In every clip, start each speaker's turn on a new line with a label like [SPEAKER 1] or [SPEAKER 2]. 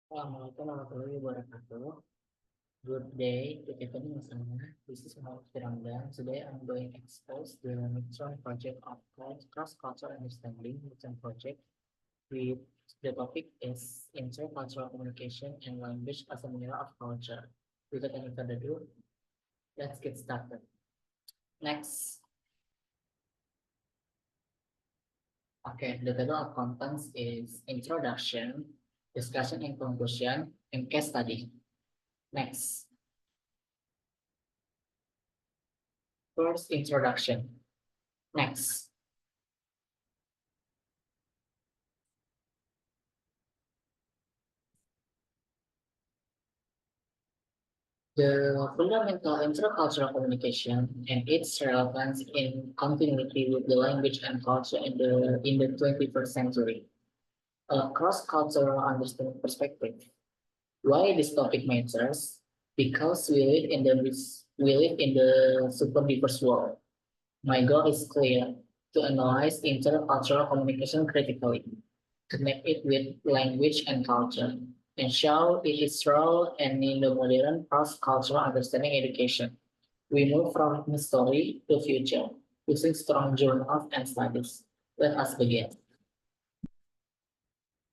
[SPEAKER 1] Assalamualaikum warahmatullahi wabarakatuh. Good day to everyone listening. This is Muhammad Firanda. Today I'm going to expose the midterm project of cross-cultural understanding midterm project with the topic is intercultural communication and language as a mirror of culture. Without any further ado, let's get started. Next, okay, the table of contents is introduction, discussion and conclusion, and case study. Next, first introduction. Next, the fundamental intercultural communication and its relevance in continuity with the language and culture in the 21st century. A cross-cultural understanding perspective. Why this topic matters? Because we live in the super diverse world. My goal is clear: to analyze intercultural communication critically, connect it with language and culture, and show its role and in the modern cross-cultural understanding education. We move from history to future, using strong journals and studies. Let us begin.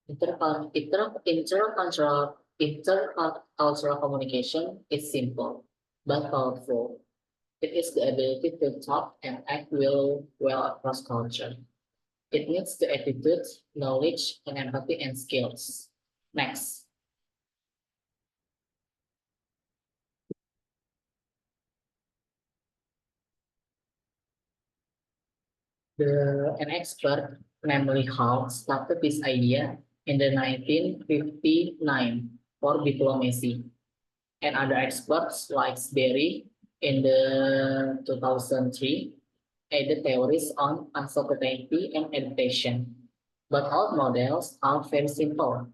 [SPEAKER 1] Intercultural communication is simple but powerful. It is the ability to talk and act well across culture. It needs the attitude, knowledge, and empathy and skills. Next, an expert, namely Hall, started this idea in the 1959 for diplomacy, and other experts like Berry in the 2003 added theories on uncertainty and adaptation. But all models are very simple.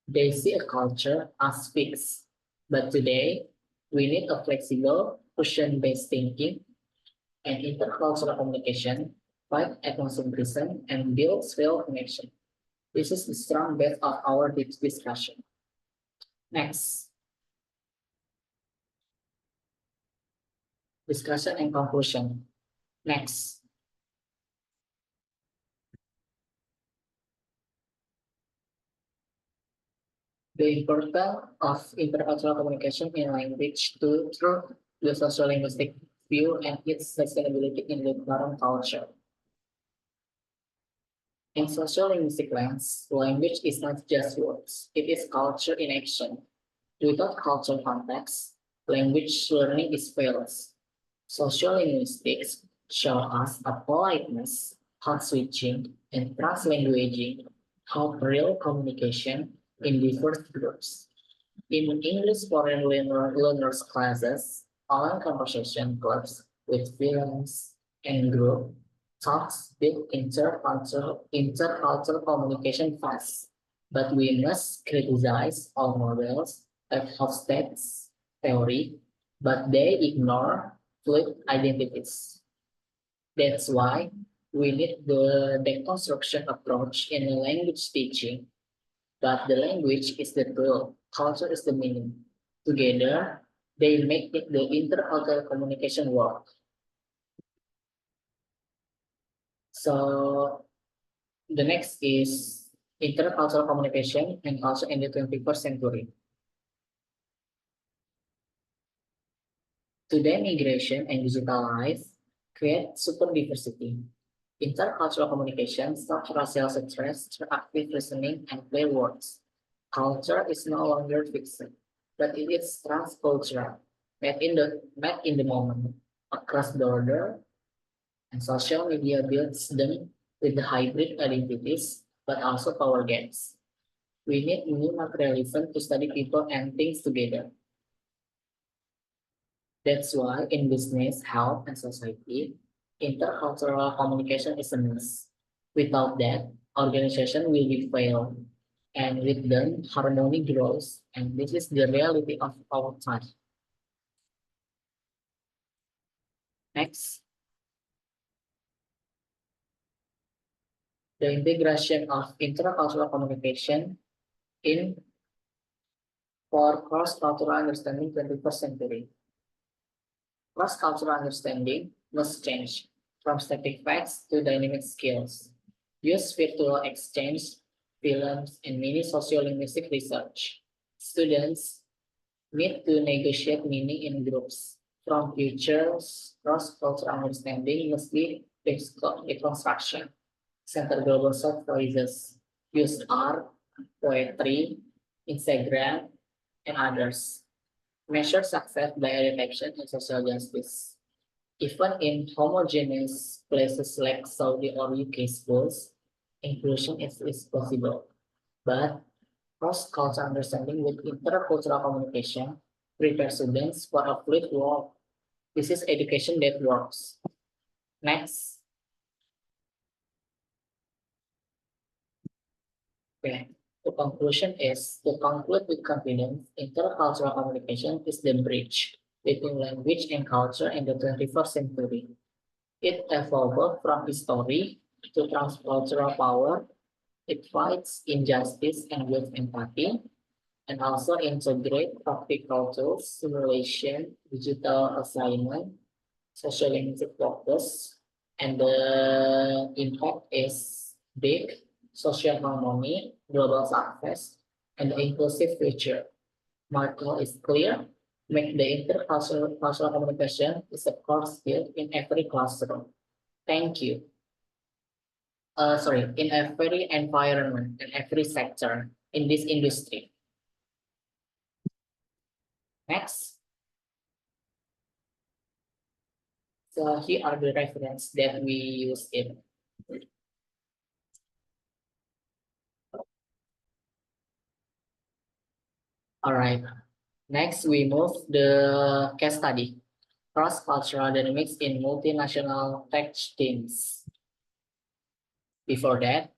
[SPEAKER 1] They see a culture as fixed. But today, we need a flexible, question-based thinking and intercultural communication, fight ethnocentrism, and build real connection. This is the strong base of our discussion. Next, discussion and conclusion. Next, the importance of intercultural communication in language through the social linguistic view and its sustainability in the current culture. In social linguistic lens, language is not just words, it is culture in action. Without cultural context, language learning is fails. Social linguistics show us a politeness, code switching, and translanguaging help real communication in diverse groups. In English foreign learners classes, online conversation clubs with films and group talks build intercultural communication fast. But we must criticize all models like Hofstede's theory, but they ignore fluid identities. That's why we need the deconstruction approach in language teaching, but the language is the tool, culture is the meaning. Together, they make it the intercultural communication work. So the next is intercultural communication and culture in the 21st century. Today, migration and digital life create super diversity. Intercultural communication stops racial stress through active listening and play words. Culture is no longer fixed, but it is transcultural, made in the moment, across border, and social media builds them with the hybrid identities, but also power gaps. We need new materialism to study people and things together. That's why in business, health, and society, intercultural communication is a must. Without that, organization will be fail, and with them, harmony grows, and this is the reality of our time. Next, the integration of intercultural communication in For cross-cultural understanding 21st century. Cross-cultural understanding must change from static facts to dynamic skills. Use virtual exchange, films, and mini sociolinguistic research. Students need to negotiate meaning in groups. From futures, cross-cultural understanding must be deconstruction. Center global South voices. Use art, poetry, Instagram, and others. Measure success by education and social justice. Even in homogeneous places like Saudi or UK schools, inclusion is possible. But cross-cultural understanding with intercultural communication prepare students for a fluid world. This is education that works. Next. Okay. The conclusion is to conclude with confidence, intercultural communication is the bridge between language and culture in the 21st century. It evolved from history to transcultural power. It fights injustice and builds empathy, and also integrate practical tools, simulation, digital assignment, social linguistic focus, and the impact is big, social harmony, global success, and the inclusive future. Motto is clear, make the intercultural cultural communication is a core skill in every classroom. Thank you. Sorry, in every environment, in every sector, in this industry. Next. So here are the reference that we use it. All right. Next, we move the case study. Cross-cultural dynamics in multinational tech teams. Before that,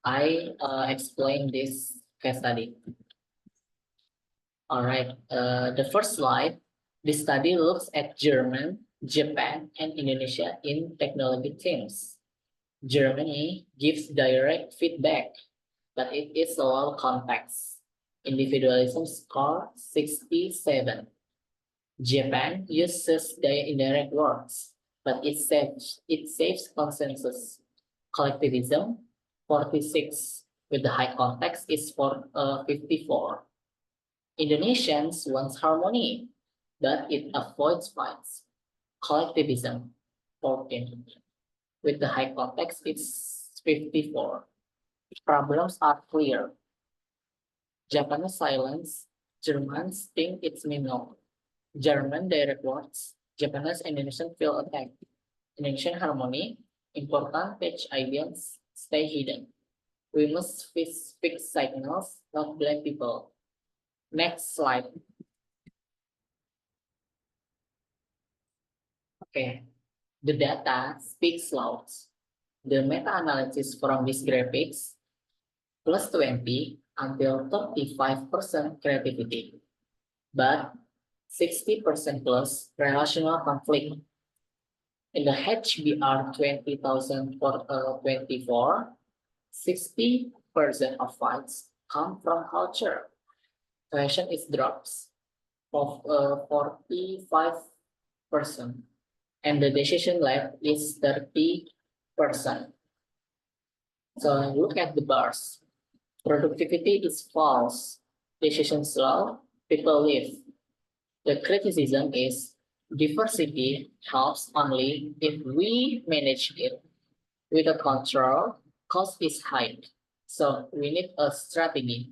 [SPEAKER 1] I explain this case study. All right. The first slide, this study looks at German, Japan, and Indonesia in technology teams. Germany gives direct feedback, but it is a low context. Individualism score 67. Japan uses the indirect words, but it saves consensus. Collectivism 46, with the high context is for 54. Indonesians wants harmony, but it avoids fights. Collectivism 14, with the high context it's 54. Problems are clear. Japanese silence, Germans think it's minor. German direct words, Japanese and Indonesian feel attacked. Indonesian harmony, important page ideas stay hidden. We must fix signals, not blame people. Next slide. Okay, the data speaks loud. The meta-analysis from these graphics, plus 20 until 35% creativity, but 60% plus relational conflict. In the HBR 20,024, 60% of fights come from culture. Question is drops of 45%, and the decision left is 30%. So look at the bars. Productivity is false. Decision slow, people leave. The criticism is diversity helps only if we manage it. Without control, cost is high. So we need a strategy.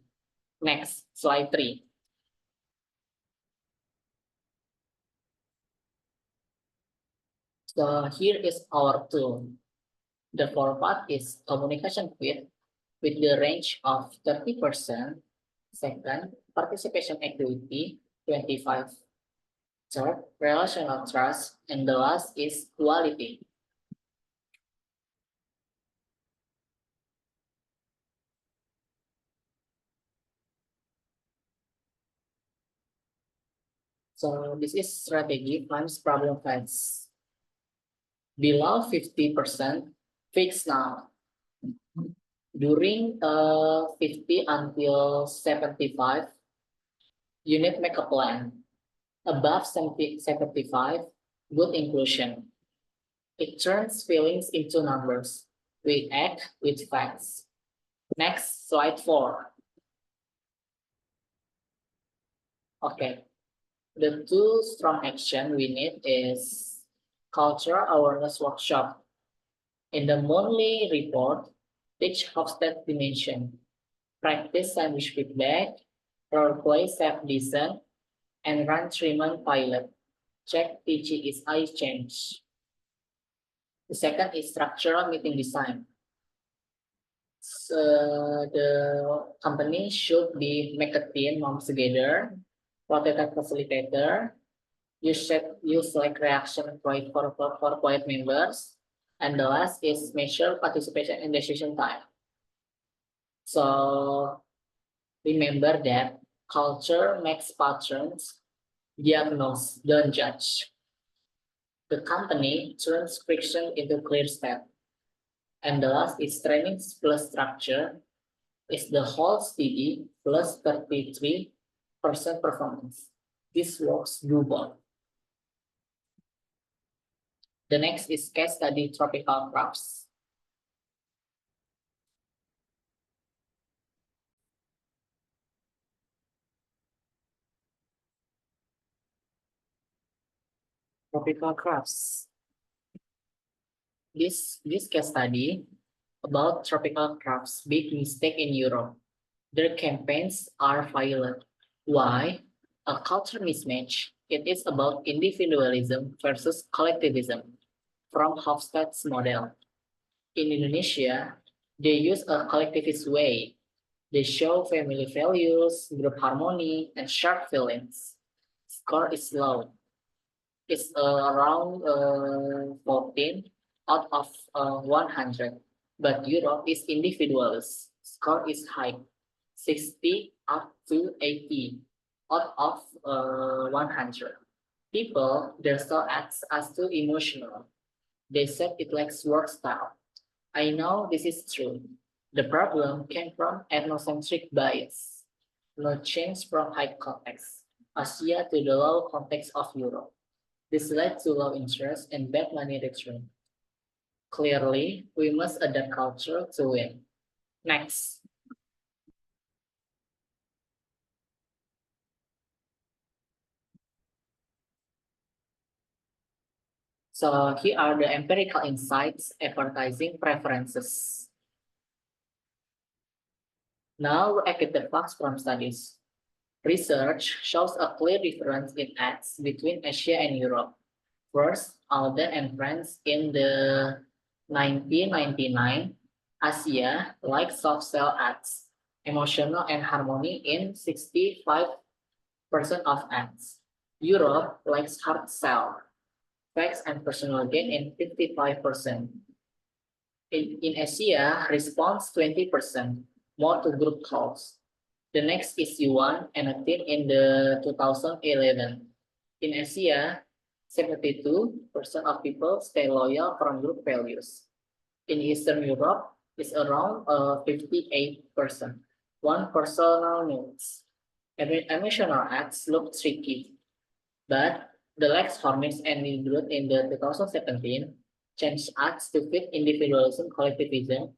[SPEAKER 1] Next, slide 3. So here is our tool. The format is communication quit with the range of 30%. Second, participation activity 25. Third, relational trust. And the last is quality. So this is strategy times problem facts. Below 50%, fix now. During 50 until 75, You need make a plan. Above 75, good inclusion. It turns feelings into numbers. We act with facts. Next, slide 4. Okay, the two strong action we need is cultural awareness workshop. In the monthly report, teach Hofstede dimension, practice sandwich feedback, role play self-design, and run 3-month pilot. Check teaching is eye change. The second is structural meeting design. So the company should be make a team moms together, rotate facilitator, use like reaction point for quiet members, and the last is measure participation in decision time. So remember that culture makes patterns, diagnose, don't judge. The company turns friction into clear step. And the last is training plus structure is the whole steady plus 33% performance. This works global. The next is case study tropical crops. Tropical crops. This case study about tropical crops, big mistake in Europe. Their campaigns are violent. Why? A culture mismatch. It is about individualism versus collectivism from Hofstede's model. In Indonesia, they use a collectivist way. They show family values, group harmony, and shared feelings. Score is low. It's around 14 out of 100. But Europe is individualist. Score is high, 60 up to 80 out of 100. People, their style acts as too emotional. They said it lacks work style. I know this is true. The problem came from ethnocentric bias, no change from high context, Asia to the low context of Europe. This led to low interest and bad money return. Clearly, we must adapt culture to win. Next. So here are the empirical insights, advertising preferences. Now look at the facts from studies. Research shows a clear difference in ads between Asia and Europe. First, Alden and friends in the 1999, Asia like soft sell ads, emotional and harmony in 65% of ads. Europe likes hard sell, facts and personal gain in 55%. In Asia, response 20%, more to group calls. The next is Yuan and a team in the 2011. In Asia, 72% of people stay loyal from group values. In Eastern Europe, it's around 58%. One personal needs. Emotional acts look tricky, but the Lex Hormuz and Nidrut in the 2017 changed acts to fit individualism collectivism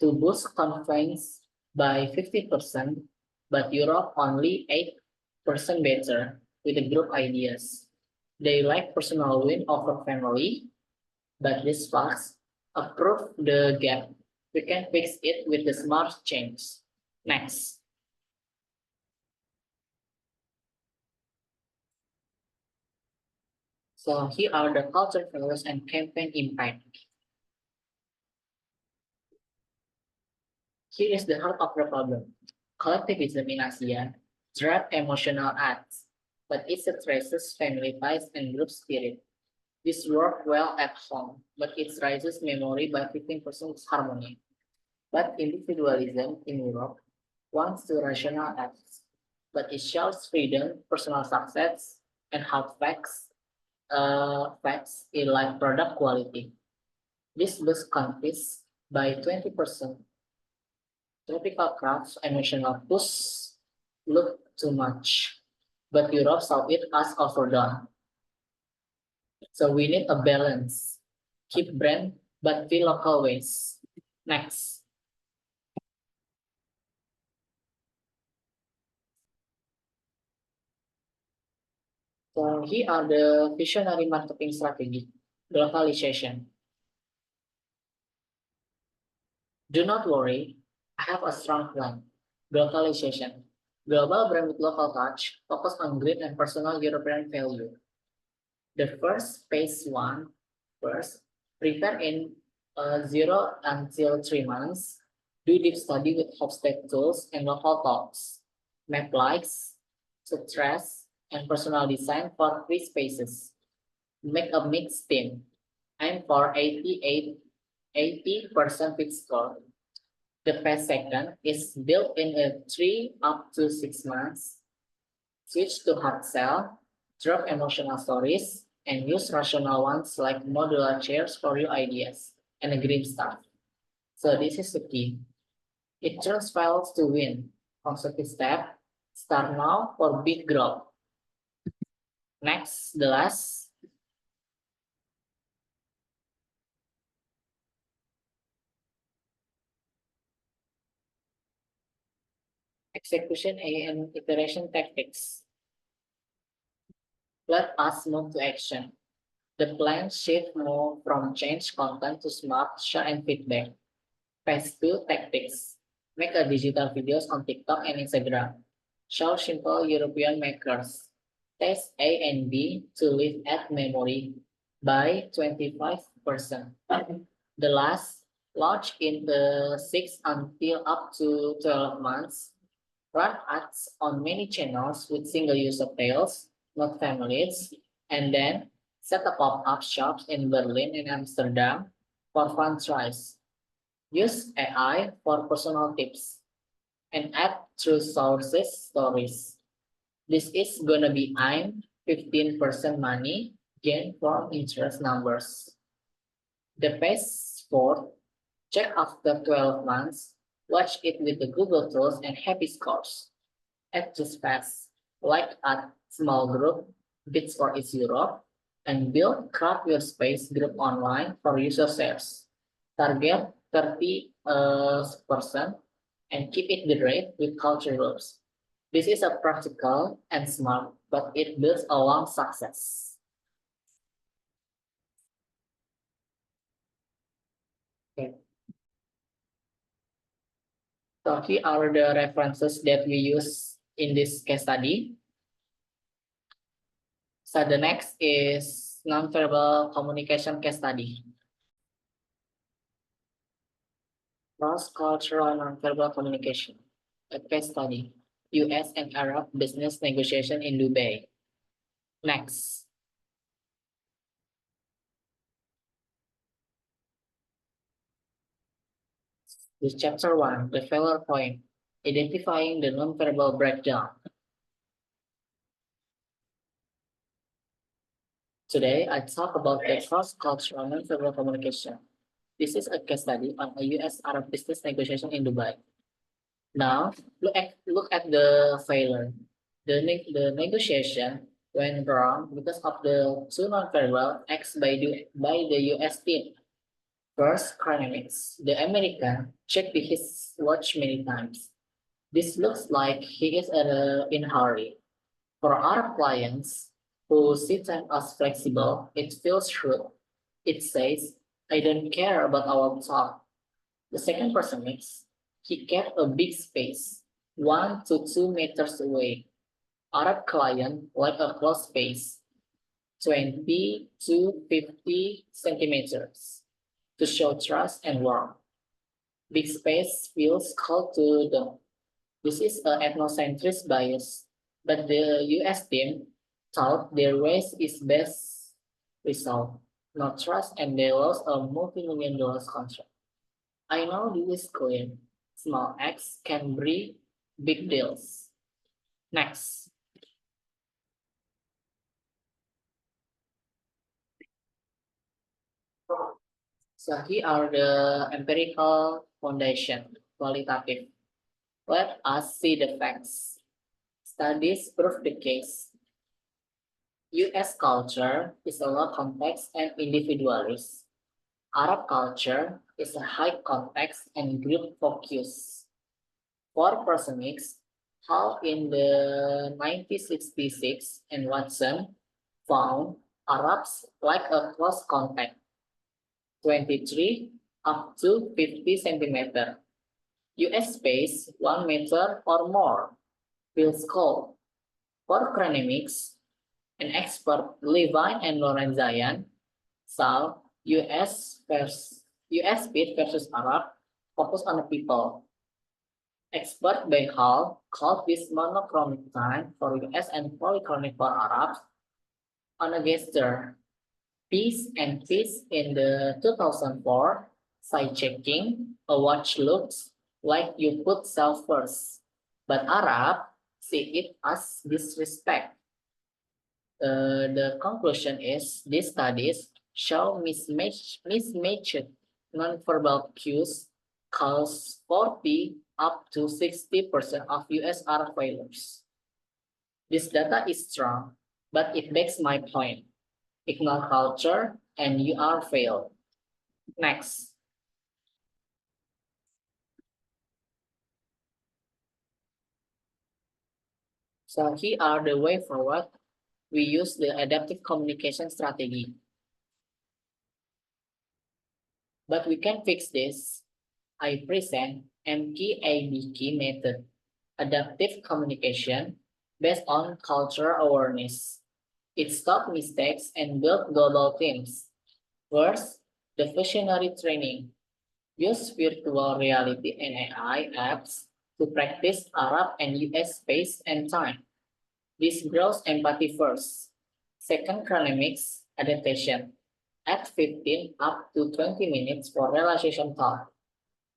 [SPEAKER 1] to boost confidence by 50%, but Europe only 8% better with the group ideas. They like personal win over family, but these facts approve the gap. We can fix it with the smart change. Next. So here are the culture values and campaign impact. Here is the heart of the problem. Collectivism in Asia drives emotional acts, but it stresses family ties and group spirit. This works well at home, but it raises memory by 15% harmony. But individualism in Europe wants to rational acts, but it shows freedom, personal success, and hard facts in like product quality. This boosts confidence by 20%. Tropical crafts emotional push look too much, but Europe saw it as overdone. So we need a balance. Keep brand, but feel local ways. Next. So here are the visionary marketing strategy. Globalization. Do not worry, I have a strong plan. Globalization. Global brand with local touch, focus on grit and personal European value. The first phase one, first, prepare in 0 until 3 months. Do deep study with Hofstede tools and local talks. Map likes, stress, and personal design for free spaces. Make a mixed team. Aim for 80% fixed score. The phase second is built in a 3 up to 6 months. Switch to hard sell, drop emotional stories, and use rational ones like modular chairs for your ideas and a green stuff. So this is the key. It turns fails to win. Constructive step. Start now for big growth. Next, the last. Execution and iteration tactics. Let us move to action. The plan shift more from change content to smart share and feedback. Phase 2 tactics. Make a digital videos on TikTok and Instagram. Show simple European makers. Test A and B to live at memory by 25%. The last, launch in the 6 until up to 12 months. Run ads on many channels with single-use sales, not families, and then set up pop-up shops in Berlin and Amsterdam for fun tries. Use AI for personal tips and add true sources stories. This is gonna be I'm 15% money gain from interest numbers. The best sport, check after 12 months, watch it with the Google tools and happy scores. Add just fast, like at small group, Bits for East Europe, and build craft your space group online for user shares. Target 30% and keep it great with culture groups. This is a practical and smart, but it builds a long success. Okay. So here are the references that we use in this case study. So the next is nonverbal communication case study. Cross-cultural nonverbal communication, a case study. US and Arab business negotiation in Dubai. Next. This chapter 1, the failure point, identifying the nonverbal breakdown. Today, I talk about the cross-cultural nonverbal communication. This is a case study on a US-Arab business negotiation in Dubai. Now, look at the failure. The negotiation went wrong because of the two nonverbal acts by the US team. First, chronemics. The American checked his watch many times. This looks like he is in a hurry. For our clients who see time as flexible, it feels true. It says, I don't care about our talk. The second person mix, he kept a big space, 1 to 2 meters away. Arab client like a close space, 20 to 50 centimeters, to show trust and warmth. Big space feels cold to them. This is an ethnocentric bias, but the US team thought their race is best result, not trust, and they lost a multi-million dollars contract. I know this is clear. Small acts can bring big deals. Next. So here are the empirical foundation, qualitative. Let us see the facts. Studies prove the case. US culture is a low context and individualist. Arab culture is a high context and group focus. For Proxemics, Hall in the 1966 and Watson found Arabs like a close contact, 23 up to 50 centimeter. US space 1 meter or more. Feels cold. For chronemics, an expert Levine and Lorenzayan saw US speed versus Arab focus on the people. Expert by Hall called this monochromic time for US and polychromic for Arabs on a gesture. Peace and Peace in the 2004 side checking, a watch looks like you put self first, but Arab see it as disrespect. The conclusion is these studies show mismatched nonverbal cues cause 40 up to 60% of USR failures. This data is strong, but it begs my point. Ignore culture and you are failed. Next. So here are the way forward. We use the adaptive communication strategy. But we can fix this. I present MKABK method, adaptive communication based on cultural awareness. It stops mistakes and builds global teams. First, the visionary training. Use virtual reality and AI apps to practice Arab and US space and time. This grows empathy first. Second, chronemics adaptation. Add 15 up to 20 minutes for relaxation thought.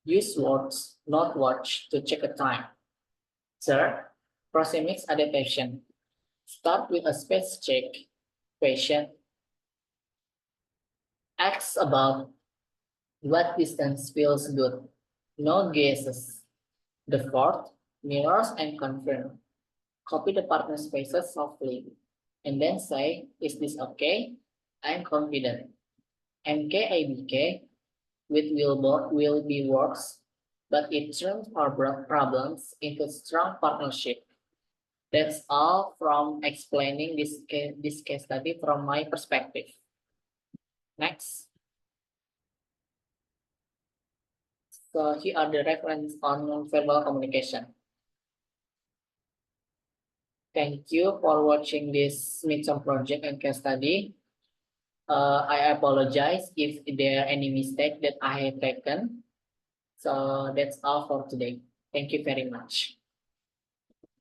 [SPEAKER 1] Use words, not watch, to check the time. Third, proxemics adaptation. Start with a space check question. Ask about what distance feels good. No guesses. The fourth, mirrors and confirm. Copy the partner's faces softly. And then say, is this okay? I'm confident. MKABK will be works, but it turns our problems into strong partnership. That's all from explaining this case study from my perspective. Next. So here are the reference on nonverbal communication. Thank you for watching this midterm project and case study. I apologize if there are any mistake that I have taken. So that's all for today. Thank you very much.